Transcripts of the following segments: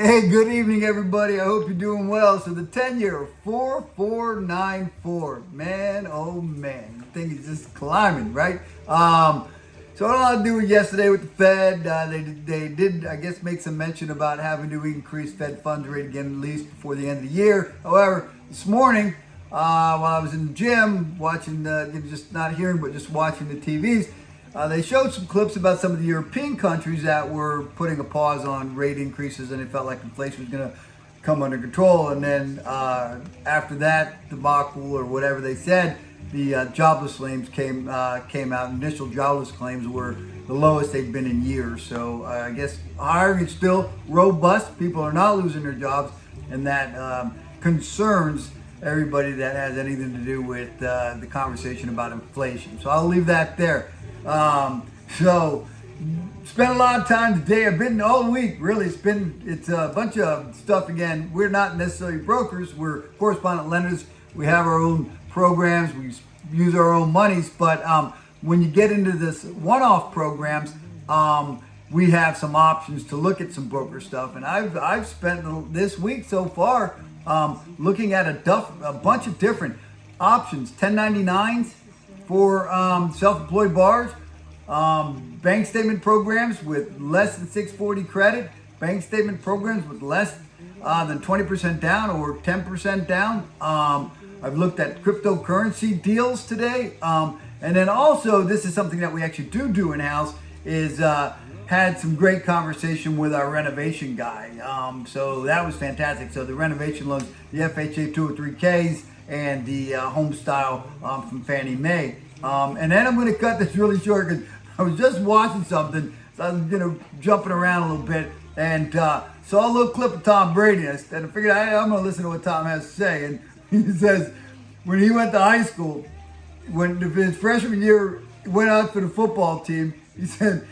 Hey, good evening, everybody. I hope you're doing well. So the 10-year, 4494. Man, oh man, the thing is just climbing, right? So what I do yesterday with the Fed, they did, I guess, make some mention about having to increase Fed funds rate again at least before the end of the year. However, this morning, while I was in the gym watching, just not hearing, but just watching the TVs, they showed some clips about some of the European countries that were putting a pause on rate increases, and it felt like inflation was going to come under control. And then after that debacle or whatever they said, the jobless claims came out. Initial jobless claims were the lowest they've been in years. So I guess hiring is still robust. People are not losing their jobs, and that concerns everybody that has anything to do with the conversation about inflation. So I'll leave that there. So spent a lot of time today. I've been all week, really. It's a bunch of stuff again. We're not necessarily brokers. We're correspondent lenders. We have our own programs. We use our own monies. But when you get into this one-off programs, we have some options to look at some broker stuff. And I've spent this week so far looking at a bunch of different options. 1099s for self-employed bars, bank statement programs with less than 640 credit, bank statement programs with less than 20% down or 10% down. I've looked at cryptocurrency deals today. And then also, this is something that we actually do in-house, is had some great conversation with our renovation guy. So that was fantastic. So the renovation loans, the FHA 203Ks, and the home style from Fannie Mae. And then I'm going to cut this really short because I was just watching something. So I was jumping around a little bit and saw a little clip of Tom Brady. And I figured I'm going to listen to what Tom has to say. And he says when he went to high school, when his freshman year went out for the football team, he said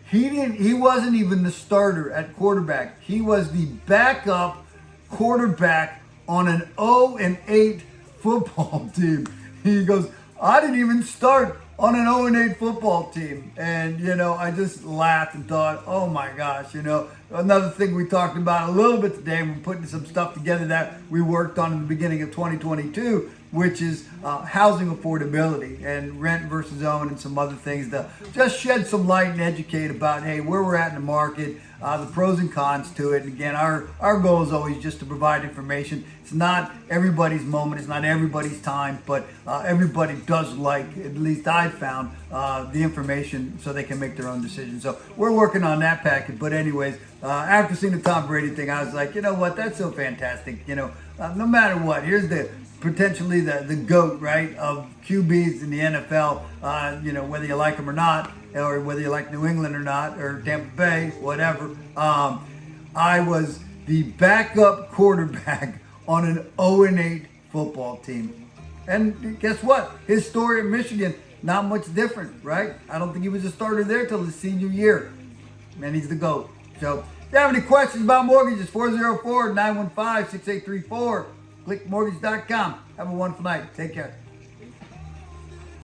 he wasn't even the starter at quarterback. He was the backup quarterback on an 0-8 football team. He goes, I didn't even start on an 0-8 football team. And, I just laughed and thought, oh my gosh, another thing we talked about a little bit today, we're putting some stuff together that we worked on in the beginning of 2022, which is housing affordability and rent versus own and some other things to just shed some light and educate about, hey, where we're at in the market, the pros and cons to it. And again, our goal is always just to provide information. It's not everybody's moment, it's not everybody's time, but everybody does like, at least I've found, the information so they can make their own decisions. So we're working on that package. But anyways, after seeing the Tom Brady thing, I was like, you know what, that's so fantastic. No matter what, here's potentially the GOAT, right, of QBs in the NFL, whether you like them or not, or whether you like New England or not, or Tampa Bay, whatever. I was the backup quarterback on an 0-8 football team. And guess what? His story at Michigan, not much different, right? I don't think he was a starter there till his senior year. And he's the GOAT. So if you have any questions about mortgages, 404-915-6834. Clickmortgage.com. Have a wonderful night. Take care.